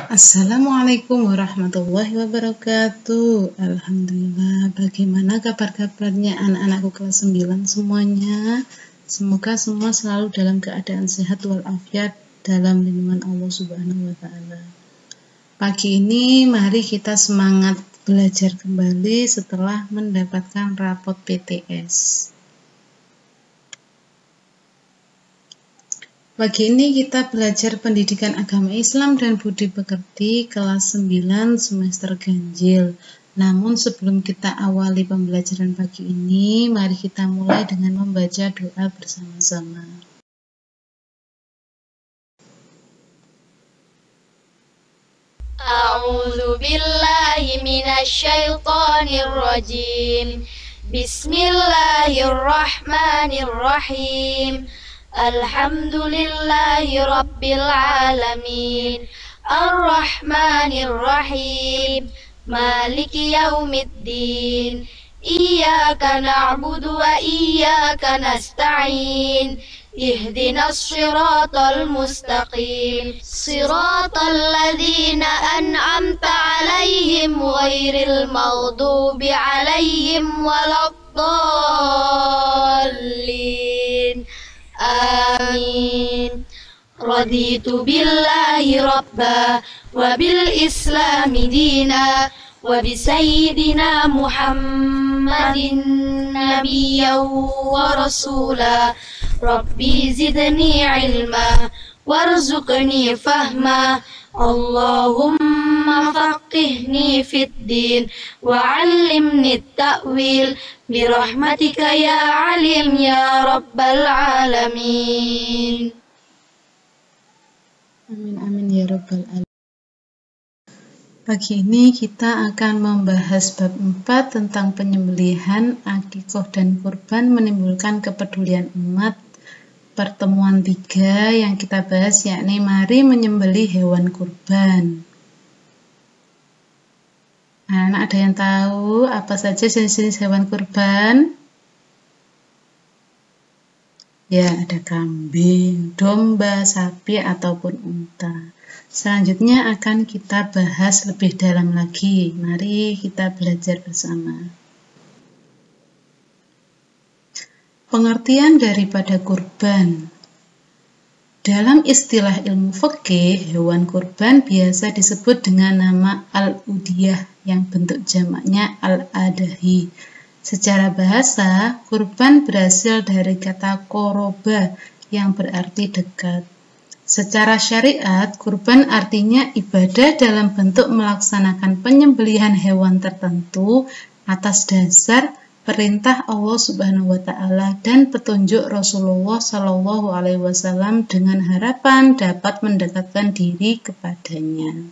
Assalamualaikum warahmatullahi wabarakatuh. Alhamdulillah, bagaimana kabar-kabarnya anak-anakku kelas 9 semuanya? Semoga semua selalu dalam keadaan sehat walafiat dalam lindungan Allah Subhanahu wa taala. Pagi ini mari kita semangat belajar kembali setelah mendapatkan rapot PTS. Pagi ini kita belajar pendidikan agama Islam dan budi pekerti kelas 9 semester ganjil. Namun sebelum kita awali pembelajaran pagi ini, mari kita mulai dengan membaca doa bersama-sama. A'udzu billahi minasyaitonir rajim. Bismillahirrahmanirrahim. Alhamdulillahi rabbil alamin. Ar-Rahmanir Rahim. Maliki yaumiddin. Iyyaka na'budu wa iyyaka nasta'in. Ihdinas siratal mustaqim. Siratal ladzina an'amta 'alaihim ghairil maghdubi 'alaihim waladdallin. Amin. Raditu billahi rabba wa bil islami dina wa bi sayyidina Muhammadin nabiyyan wa rasula. Rabbi zidni ilma warzuqni fahma. Allahumma faqihni fid din wa 'allimni at-ta'wil birahmatika ya alim ya rabbal alamin. Amin amin ya rabbal alamin. Pagi ini kita akan membahas bab 4 tentang penyembelihan, akikoh dan kurban menimbulkan kepedulian umat. Pertemuan 3 yang kita bahas yakni mari menyembelih hewan kurban. Nah, ada yang tahu apa saja jenis-jenis hewan kurban? Ya, ada kambing, domba, sapi, ataupun unta. Selanjutnya akan kita bahas lebih dalam lagi. Mari kita belajar bersama. Pengertian daripada kurban. Dalam istilah ilmu fikih, hewan kurban biasa disebut dengan nama al-udhiyah yang bentuk jamaknya al-adahi. Secara bahasa, kurban berasal dari kata qoroba yang berarti dekat. Secara syariat, kurban artinya ibadah dalam bentuk melaksanakan penyembelihan hewan tertentu atas dasar perintah Allah Subhanahu wa taala dan petunjuk Rasulullah Shallallahu alaihi wasallam dengan harapan dapat mendekatkan diri kepadanya.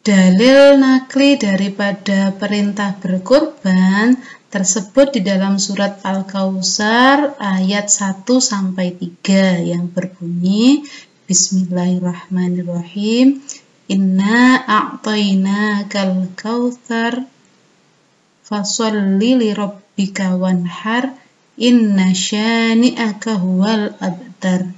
Dalil nakli daripada perintah berkurban tersebut di dalam surat Al-Kautsar ayat 1-3 yang berbunyi Bismillahirrahmanirrahim. Inna a'tainakal kautsar fasholli li rabbika wanhar inna syani'aka huwal abtar,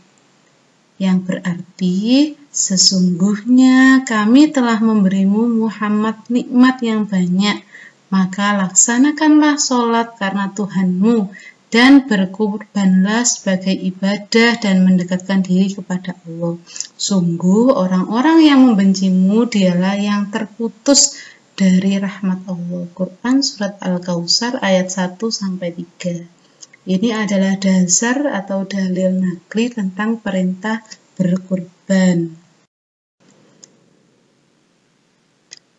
yang berarti sesungguhnya kami telah memberimu Muhammad nikmat yang banyak, maka laksanakanlah sholat karena Tuhanmu dan berkurbanlah sebagai ibadah dan mendekatkan diri kepada Allah. Sungguh orang-orang yang membencimu dialah yang terputus dari rahmat Allah. Quran Surat Al-Kautsar ayat 1-3. Ini adalah dasar atau dalil nakli tentang perintah berkurban.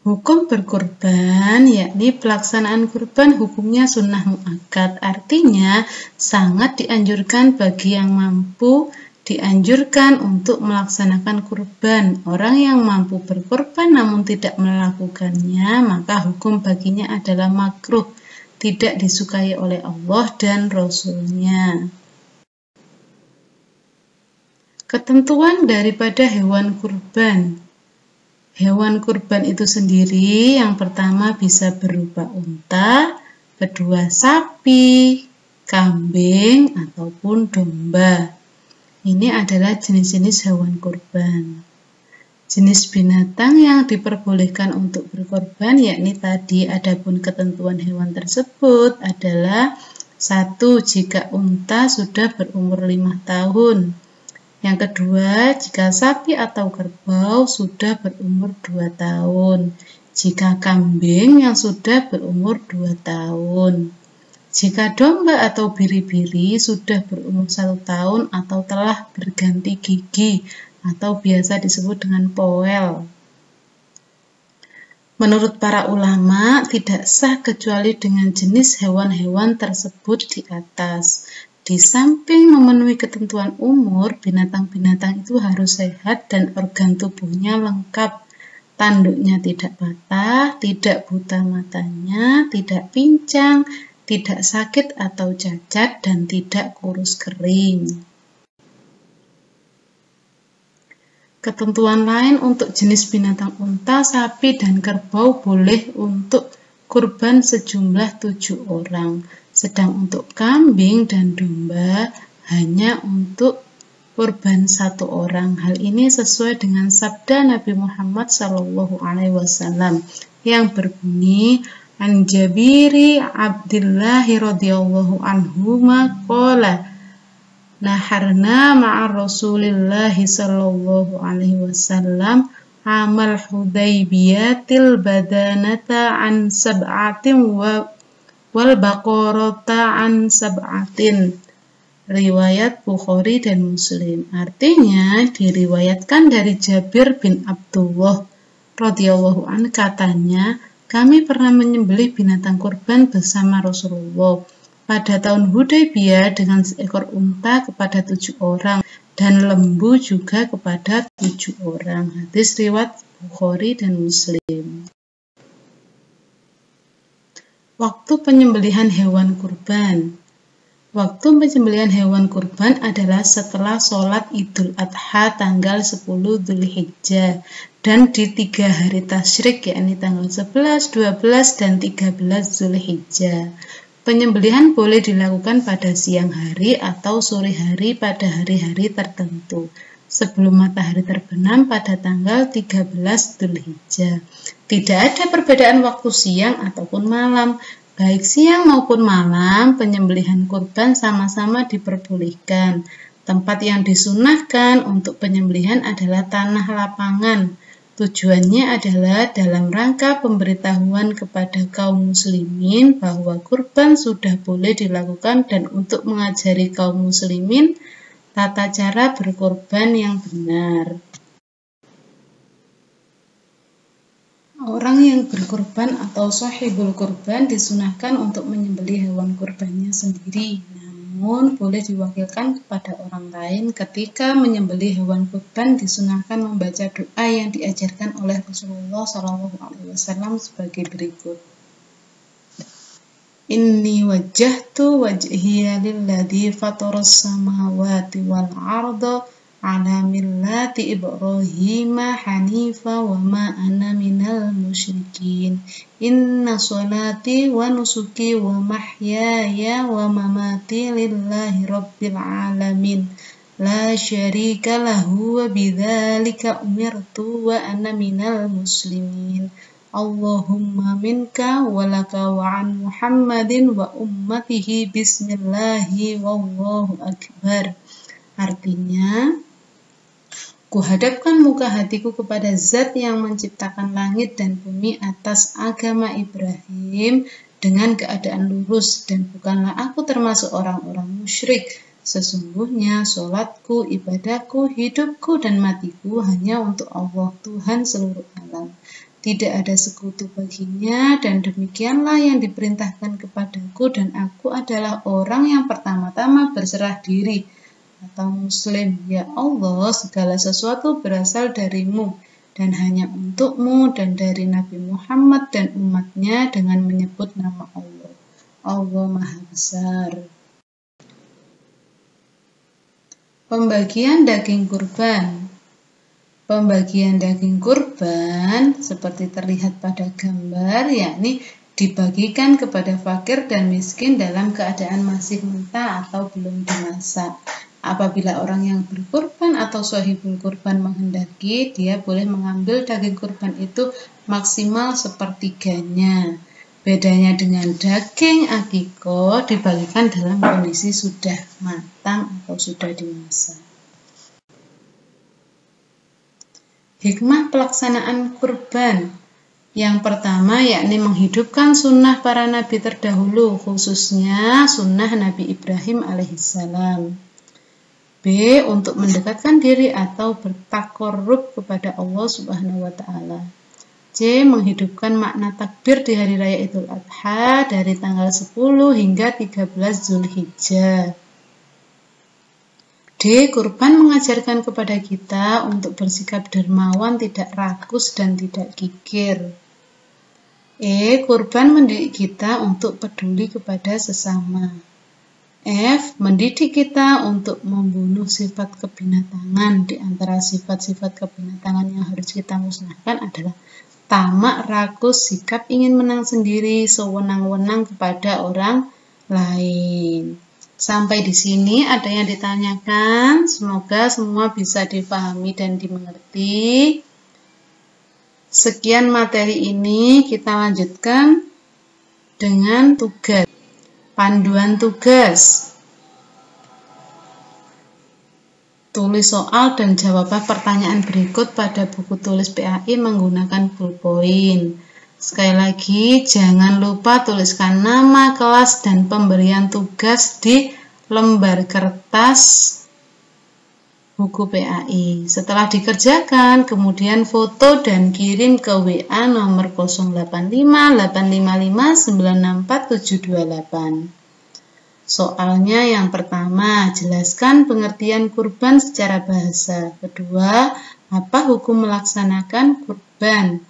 Hukum berkurban, yakni pelaksanaan kurban hukumnya sunnah muakkad, artinya sangat dianjurkan bagi yang mampu, dianjurkan untuk melaksanakan kurban. Orang yang mampu berkurban namun tidak melakukannya, maka hukum baginya adalah makruh, tidak disukai oleh Allah dan Rasul-Nya. Ketentuan daripada hewan kurban. Hewan kurban itu sendiri yang pertama bisa berupa unta, kedua sapi, kambing, ataupun domba. Ini adalah jenis-jenis hewan kurban. Jenis binatang yang diperbolehkan untuk berkorban yakni tadi, adapun ketentuan hewan tersebut adalah 1. Jika unta sudah berumur 5 tahun. Yang kedua, jika sapi atau kerbau sudah berumur 2 tahun. Jika kambing yang sudah berumur 2 tahun. Jika domba atau biri-biri sudah berumur 1 tahun atau telah berganti gigi atau biasa disebut dengan poel. Menurut para ulama, tidak sah kecuali dengan jenis hewan-hewan tersebut di atas. Di samping memenuhi ketentuan umur, binatang-binatang itu harus sehat dan organ tubuhnya lengkap. Tanduknya tidak patah, tidak buta matanya, tidak pincang, tidak sakit atau cacat, dan tidak kurus kering. Ketentuan lain untuk jenis binatang unta, sapi, dan kerbau boleh untuk kurban sejumlah 7 orang. Sedang untuk kambing dan domba hanya untuk kurban 1 orang. Hal ini sesuai dengan sabda Nabi Muhammad SAW yang berbunyi, An Jabiri Abdillahi radhiyallahu anhu qala naharna ma'a Rasulillahi sallallahu alaihi wasallam amal Hudaybiyatil badanata an sab'atin wal baqarata an sab'atin. Riwayat Bukhari dan Muslim. Artinya diriwayatkan dari Jabir bin Abdullah radhiyallahu anhu katanya, kami pernah menyembelih binatang kurban bersama Rasulullah pada tahun Hudaybiyah dengan seekor unta kepada 7 orang dan lembu juga kepada 7 orang. Hadis riwayat Bukhari dan Muslim. Waktu penyembelihan hewan kurban. Waktu penyembelihan hewan kurban adalah setelah sholat Idul Adha tanggal 10 Dzulhijjah dan di 3 hari tasyrik yakni tanggal 11, 12, dan 13 Dzulhijjah. Penyembelihan boleh dilakukan pada siang hari atau sore hari pada hari-hari tertentu, sebelum matahari terbenam pada tanggal 13 Dzulhijjah. Tidak ada perbedaan waktu siang ataupun malam. Baik siang maupun malam, penyembelihan kurban sama-sama diperbolehkan. Tempat yang disunahkan untuk penyembelihan adalah tanah lapangan. Tujuannya adalah dalam rangka pemberitahuan kepada kaum muslimin bahwa kurban sudah boleh dilakukan dan untuk mengajari kaum muslimin tata cara berkurban yang benar. Orang yang berkurban atau sahibul kurban disunahkan untuk menyembelih hewan kurbannya sendiri, namun boleh diwakilkan kepada orang lain. Ketika menyembelih hewan kurban disunahkan membaca doa yang diajarkan oleh Rasulullah SAW sebagai berikut. Inni wajjahtu wajhiya lilladzi fataras samawati wal arda ala millati Ibrahim hanifa wa ma ana minal musyrikin. Inna sholati wa nusuki wa mahyaya wa mamati lillahi rabbil alamin. La syarika lahu wa bidzalika umirtu wa ana minal muslimin. Allahumma minka wa laka wa an Muhammadin wa ummatihi bismillahi wallahu akbar. Artinya, kuhadapkan muka hatiku kepada Zat yang menciptakan langit dan bumi atas agama Ibrahim dengan keadaan lurus, dan bukanlah aku termasuk orang-orang musyrik. Sesungguhnya sholatku, ibadahku, hidupku, dan matiku hanya untuk Allah, Tuhan seluruh alam. Tidak ada sekutu baginya, dan demikianlah yang diperintahkan kepadaku, dan aku adalah orang yang pertama-tama berserah diri atau muslim. Ya Allah, segala sesuatu berasal darimu dan hanya untukmu dan dari Nabi Muhammad dan umatnya dengan menyebut nama Allah. Allah Maha Besar. Pembagian daging kurban. Pembagian daging kurban seperti terlihat pada gambar, yakni dibagikan kepada fakir dan miskin dalam keadaan masih mentah atau belum dimasak. Apabila orang yang berkurban atau sahibul kurban menghendaki, dia boleh mengambil daging kurban itu maksimal sepertiganya. Bedanya dengan daging akikoh dibagikan dalam kondisi sudah matang atau sudah dimasak. Hikmah pelaksanaan kurban. Yang pertama yakni menghidupkan sunnah para nabi terdahulu, khususnya sunnah Nabi Ibrahim alaihissalam. B. Untuk mendekatkan diri atau bertakorrub kepada Allah Subhanahu wa Ta'ala. C. Menghidupkan makna takbir di hari raya Idul Adha dari tanggal 10 hingga 13 Zulhijjah. D. Kurban mengajarkan kepada kita untuk bersikap dermawan, tidak rakus dan tidak kikir. E. Kurban mendidik kita untuk peduli kepada sesama. F. Mendidik kita untuk membunuh sifat kebinatangan. Di antara sifat-sifat kebinatangan yang harus kita musnahkan adalah tamak, rakus, sikap ingin menang sendiri, sewenang-wenang kepada orang lain. Sampai di sini ada yang ditanyakan, semoga semua bisa dipahami dan dimengerti. Sekian materi ini, kita lanjutkan dengan tugas. Panduan tugas. Tulis soal dan jawaban pertanyaan berikut pada buku tulis PAI menggunakan ballpoint. Sekali lagi, jangan lupa tuliskan nama, kelas, dan pemberian tugas di lembar kertas buku PAI. Setelah dikerjakan, kemudian foto dan kirim ke WA nomor 085 855 964 728. Soalnya yang pertama, jelaskan pengertian kurban secara bahasa. Kedua, apa hukum melaksanakan kurban?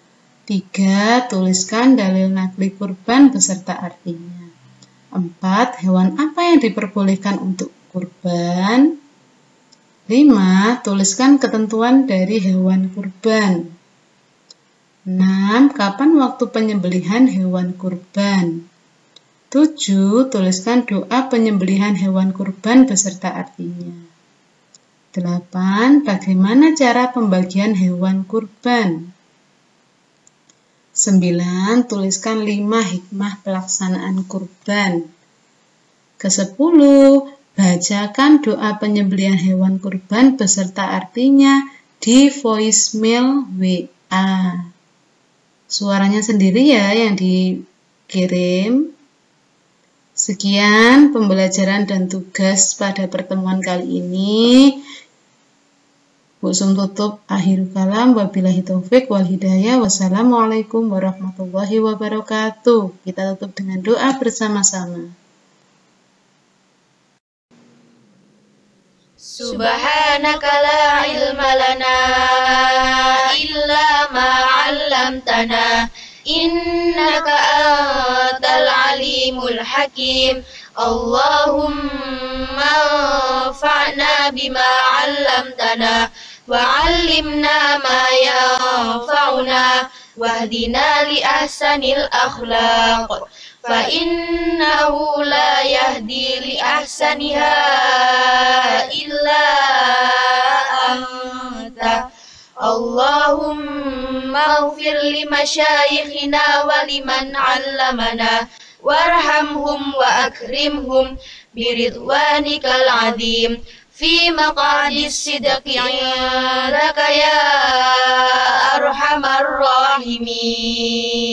3. Tuliskan dalil nakli kurban beserta artinya. 4. Hewan apa yang diperbolehkan untuk kurban? 5. Tuliskan ketentuan dari hewan kurban. 6. Kapan waktu penyembelihan hewan kurban? 7. Tuliskan doa penyembelihan hewan kurban beserta artinya. 8. Bagaimana cara pembagian hewan kurban? 9. Tuliskan 5 hikmah pelaksanaan kurban. Ke-10. Bacakan doa penyembelihan hewan kurban beserta artinya di voicemail WA. Suaranya sendiri ya yang dikirim. Sekian pembelajaran dan tugas pada pertemuan kali ini. Busum tutup akhir kalam, wabillahi taufik wal hidayah. Wassalamualaikum warahmatullahi wabarakatuh. Kita tutup dengan doa bersama-sama. Subhanaka la ilma lana illa ma 'allamtana innaka antal alimul hakim. Allahumma anfa'na bima 'allamtana wa 'allimna ma yanfa'una wahdina li ahsanil akhlaq fa innahu la yahdi li ahsaniha illa anta. Allahumma ighfir li masyayikhina wa liman 'allamana warhamhum wa akrimhum biridwanikal 'azim fi maq'adis sidqi 'indaka ya arhamar rahimin.